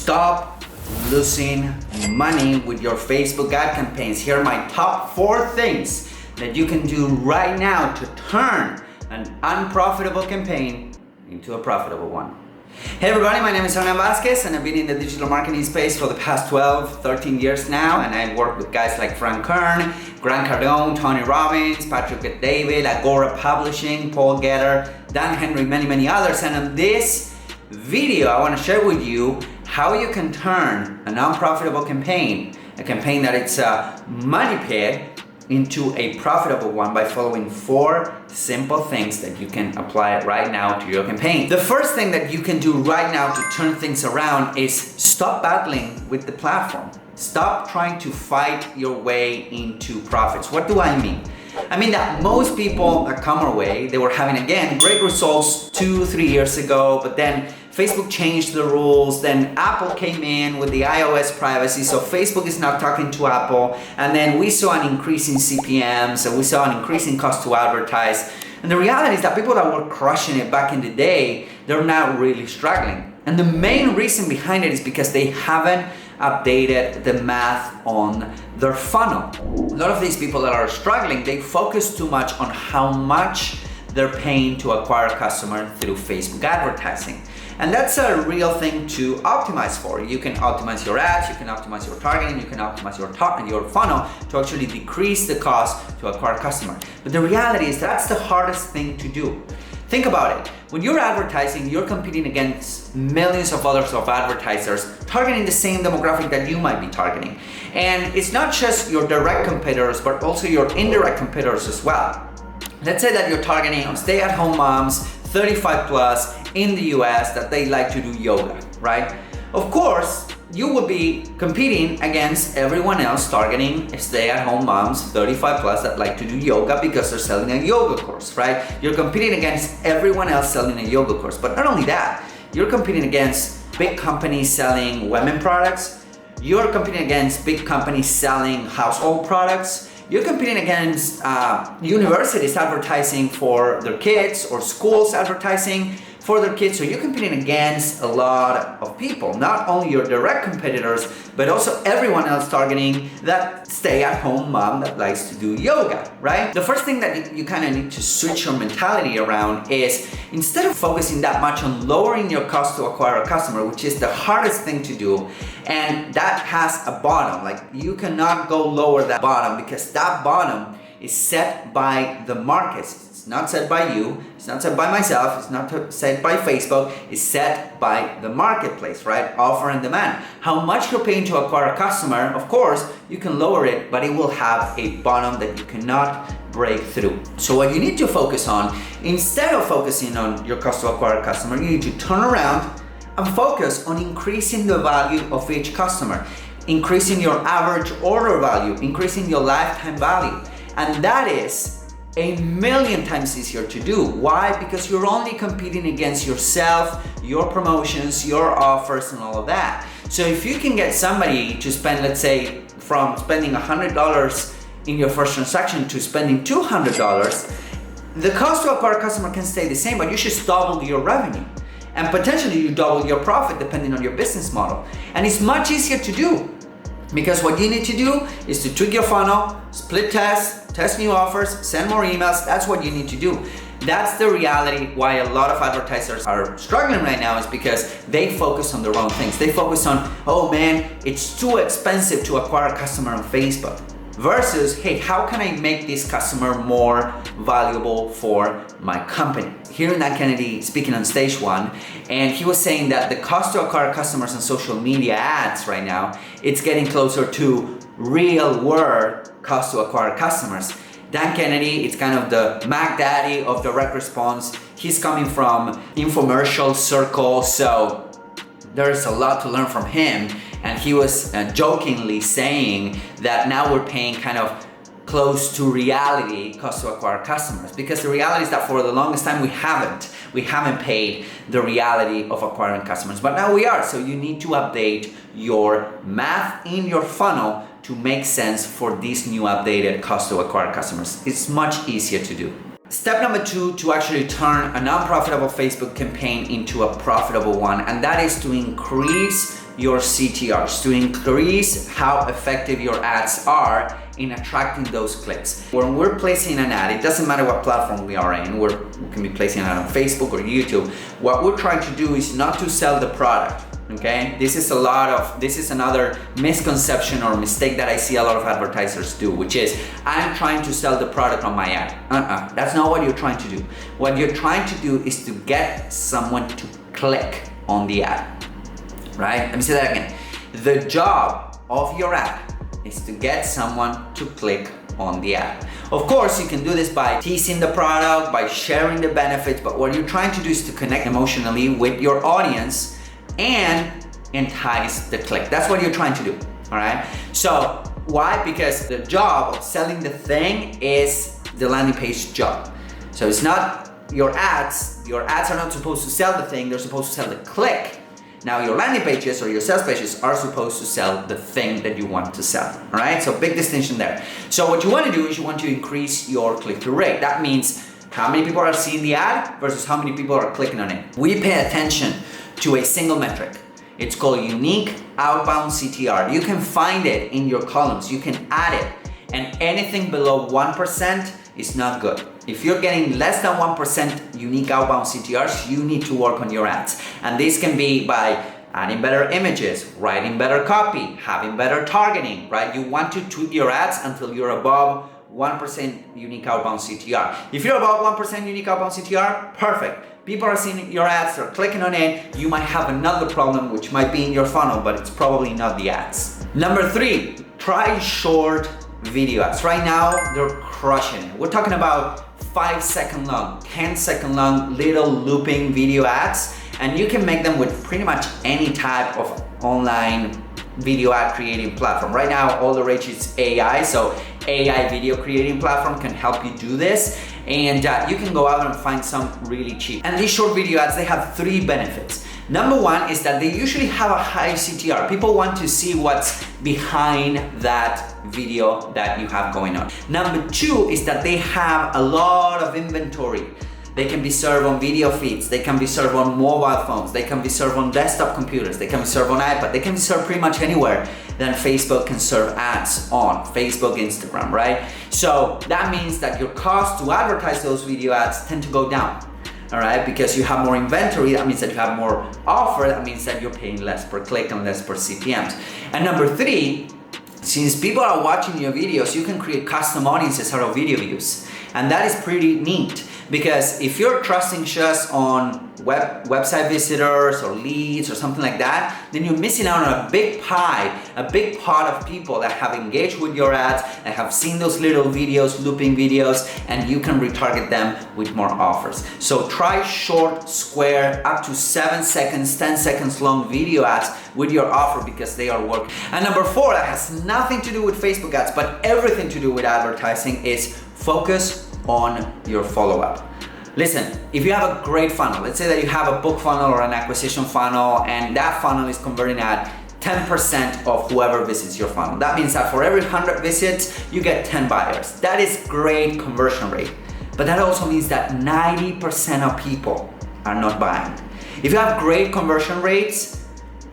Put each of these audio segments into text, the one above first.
stop losing money with your Facebook ad campaigns. Here are my top 4 things that you can do right now to turn an unprofitable campaign into a profitable one. Hey everybody, my name is Hernan Vazquez and I've been in the digital marketing space for the past 12, 13 years now, and I work with guys like Hernan, Grant Cardone, Tony Robbins, Patrick David, Agora Publishing, Paul Getter, Dan Henry, many others. And in this video, I want to share with you how you can turn a non-profitable campaign, a campaign that it's a money pit, into a profitable one by following 4 simple things that you can apply right now to your campaign. The first thing that you can do right now to turn things around is stop battling with the platform. Stop trying to fight your way into profits. What do I mean? I mean that most people that come our way, they were having, again, great results 2-3 years ago, but then Facebook changed the rules, then Apple came in with the iOS privacy, so Facebook is now talking to Apple, and then we saw an increase in CPMs, and we saw an increase in cost to advertise. And the reality is that people that were crushing it back in the day, they're now really struggling. And the main reason behind it is because they haven't updated the math on their funnel. A lot of these people that are struggling, they focus too much on how much they're paying to acquire a customer through Facebook advertising. And that's a real thing to optimize for. You can optimize your ads, you can optimize your targeting, you can optimize your funnel to actually decrease the cost to acquire a customer. But the reality is that's the hardest thing to do. Think about it. When you're advertising, you're competing against millions of others of advertisers targeting the same demographic that you might be targeting. And it's not just your direct competitors, but also your indirect competitors as well. Let's say that you're targeting stay-at-home moms, 35 plus in the US that they like to do yoga, right? Of course, you will be competing against everyone else targeting stay-at-home moms 35 plus that like to do yoga because they're selling a yoga course, right? You're competing against everyone else selling a yoga course. But not only that, you're competing against big companies selling women products. You're competing against big companies selling household products. You're competing against universities advertising for their kids or schools advertising for their kids. So you're competing against a lot of people, not only your direct competitors, but also everyone else targeting that stay-at-home mom that likes to do yoga, right? The first thing that you kind of need to switch your mentality around is instead of focusing that much on lowering your cost to acquire a customer, which is the hardest thing to do, and that has a bottom, like you cannot go lower that bottom because that bottom is set by the markets. It's not set by you, it's not set by myself, it's not set by Facebook, it's set by the marketplace, right? Offer and demand. How much you're paying to acquire a customer, of course, you can lower it, but it will have a bottom that you cannot break through. So what you need to focus on, instead of focusing on your cost to acquire a customer, you need to turn around and focus on increasing the value of each customer, increasing your average order value, increasing your lifetime value. And that is a million times easier to do. Why? Because you're only competing against yourself, your promotions, your offers, and all of that. So if you can get somebody to spend, let's say, from spending $100 in your first transaction to spending $200, the cost to acquire a customer can stay the same, but you should double your revenue. And potentially you double your profit depending on your business model. And it's much easier to do. Because what you need to do is to tweak your funnel, split test new offers, send more emails. That's what you need to do. That's the reality why a lot of advertisers are struggling right now, is because they focus on the wrong things. They focus on, oh man, it's too expensive to acquire a customer on Facebook. Versus, hey, how can I make this customer more valuable for my company? Hernan Kennedy speaking on stage 1, and he was saying that the cost to acquire customers on social media ads right now, it's getting closer to real world cost to acquire customers. Dan Kennedy, it's kind of the Mac Daddy of direct response. He's coming from infomercial circle, so there's a lot to learn from him. And he was jokingly saying that now we're paying kind of close to reality cost to acquire customers, because the reality is that for the longest time we haven't paid the reality of acquiring customers, but now we are. So you need to update your math in your funnel to make sense for these new updated cost to acquire customers. It's much easier to do. Step number 2 to actually turn a non-profitable Facebook campaign into a profitable one, and that is to increase your CTRs, to increase how effective your ads are in attracting those clicks. When we're placing an ad, it doesn't matter what platform we are in, we can be placing an ad on Facebook or YouTube. What we're trying to do is not to sell the product, okay? This is another misconception or mistake that I see a lot of advertisers do, which is, I'm trying to sell the product on my ad. That's not what you're trying to do. What you're trying to do is to get someone to click on the ad, right? Let me say that again. The job of your ad is to get someone to click on the ad. Of course, you can do this by teasing the product, by sharing the benefits, but what you're trying to do is to connect emotionally with your audience and entice the click. That's what you're trying to do, all right? So why? Because the job of selling the thing is the landing page job. So it's not your ads. Your ads are not supposed to sell the thing, they're supposed to sell the click. Now your landing pages or your sales pages are supposed to sell the thing that you want to sell, all right? So big distinction there. So what you want to do is you want to increase your click-through rate. That means how many people are seeing the ad versus how many people are clicking on it. We pay attention to a single metric. It's called unique outbound CTR. You can find it in your columns. You can add it, and anything below 1% is not good. If you're getting less than 1% unique outbound CTRs, you need to work on your ads. And this can be by adding better images, writing better copy, having better targeting, right? You want to tweak your ads until you're above 1% unique outbound CTR. If you're above 1% unique outbound CTR, perfect. People are seeing your ads, they're clicking on it. You might have another problem, which might be in your funnel, but it's probably not the ads. Number 3, try short video ads. Right now, they're crushing it. We're talking about 5-second long, 10-second long little looping video ads, and you can make them with pretty much any type of online video ad creating platform. Right now, all the rage is AI, so AI video creating platform can help you do this, and you can go out and find some really cheap. And these short video ads, they have 3 benefits. Number 1 is that they usually have a high CTR. People want to see what's behind that video that you have going on. Number 2 is that they have a lot of inventory. They can be served on video feeds, they can be served on mobile phones, they can be served on desktop computers, they can be served on iPad, they can be served pretty much anywhere that Facebook can serve ads on, Facebook, Instagram, right? So that means that your cost to advertise those video ads tend to go down. All right, because you have more inventory, that means that you have more offer, that means that you're paying less per click and less per CPMs. And number 3, since people are watching your videos, you can create custom audiences out of video views. And that is pretty neat, because if you're trusting just on website visitors or leads or something like that, then you're missing out on a big pie, a big pot of people that have engaged with your ads, that have seen those little videos, looping videos, and you can retarget them with more offers. So try short, square, up to 7 seconds, 10 seconds long video ads with your offer, because they are working. And number 4, that has nothing to do with Facebook ads, but everything to do with advertising, is focus on your follow-up. Listen, if you have a great funnel, let's say that you have a book funnel or an acquisition funnel, and that funnel is converting at 10% of whoever visits your funnel. That means that for every 100 visits, you get 10 buyers. That is great conversion rate. But that also means that 90% of people are not buying. If you have great conversion rates,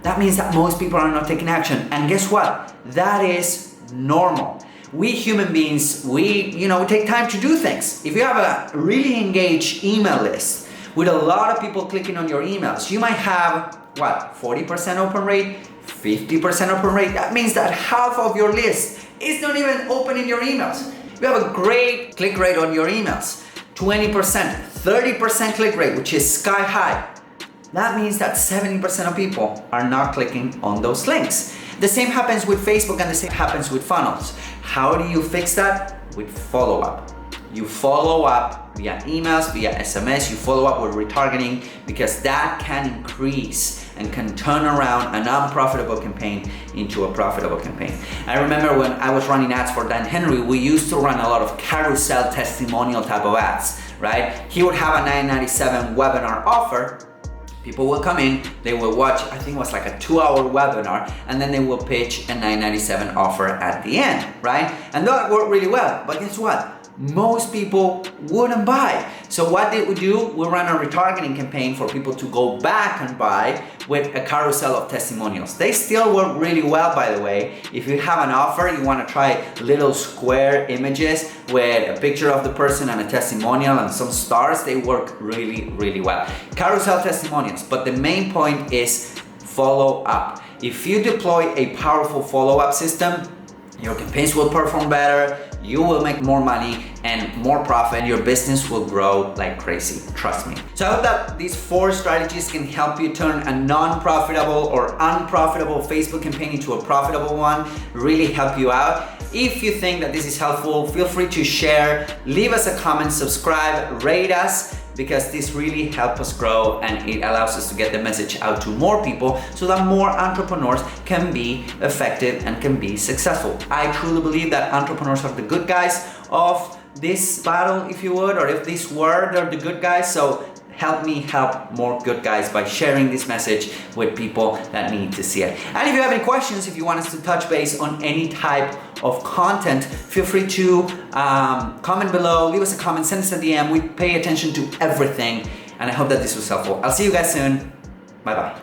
that means that most people are not taking action. And guess what? That is normal. We human beings, we take time to do things. If you have a really engaged email list with a lot of people clicking on your emails, you might have, 40% open rate, 50% open rate. That means that half of your list is not even opening your emails. You have a great click rate on your emails, 20%, 30% click rate, which is sky high. That means that 70% of people are not clicking on those links. The same happens with Facebook, and the same happens with funnels. How do you fix that? With follow-up. You follow up via emails, via SMS, you follow up with retargeting, because that can increase and can turn around an unprofitable campaign into a profitable campaign. I remember when I was running ads for Dan Henry, we used to run a lot of carousel testimonial type of ads, right? He would have a $9.97 webinar offer. People will come in, they will watch, I think it was like a 2-hour webinar, and then they will pitch a $9.97 offer at the end, right? And that worked really well, but guess what? most people wouldn't buy. So what did we do? We ran a retargeting campaign for people to go back and buy with a carousel of testimonials. They still work really well, by the way. If you have an offer, you want to try little square images with a picture of the person and a testimonial and some stars, they work really, really well. Carousel testimonials, but the main point is follow up. If you deploy a powerful follow-up system, your campaigns will perform better, you will make more money and more profit, and your business will grow like crazy, trust me. So I hope that these 4 strategies can help you turn a non-profitable or unprofitable Facebook campaign into a profitable one, really help you out. If you think that this is helpful, feel free to share, leave us a comment, subscribe, rate us, because this really helps us grow and it allows us to get the message out to more people so that more entrepreneurs can be effective and can be successful. I truly believe that entrepreneurs are the good guys of this battle, if you would, or if this word are the good guys. So help me help more good guys by sharing this message with people that need to see it. And if you have any questions, if you want us to touch base on any type of content, feel free to comment below, leave us a comment, send us a DM. We pay attention to everything, and I hope that this was helpful. I'll see you guys soon. Bye-bye.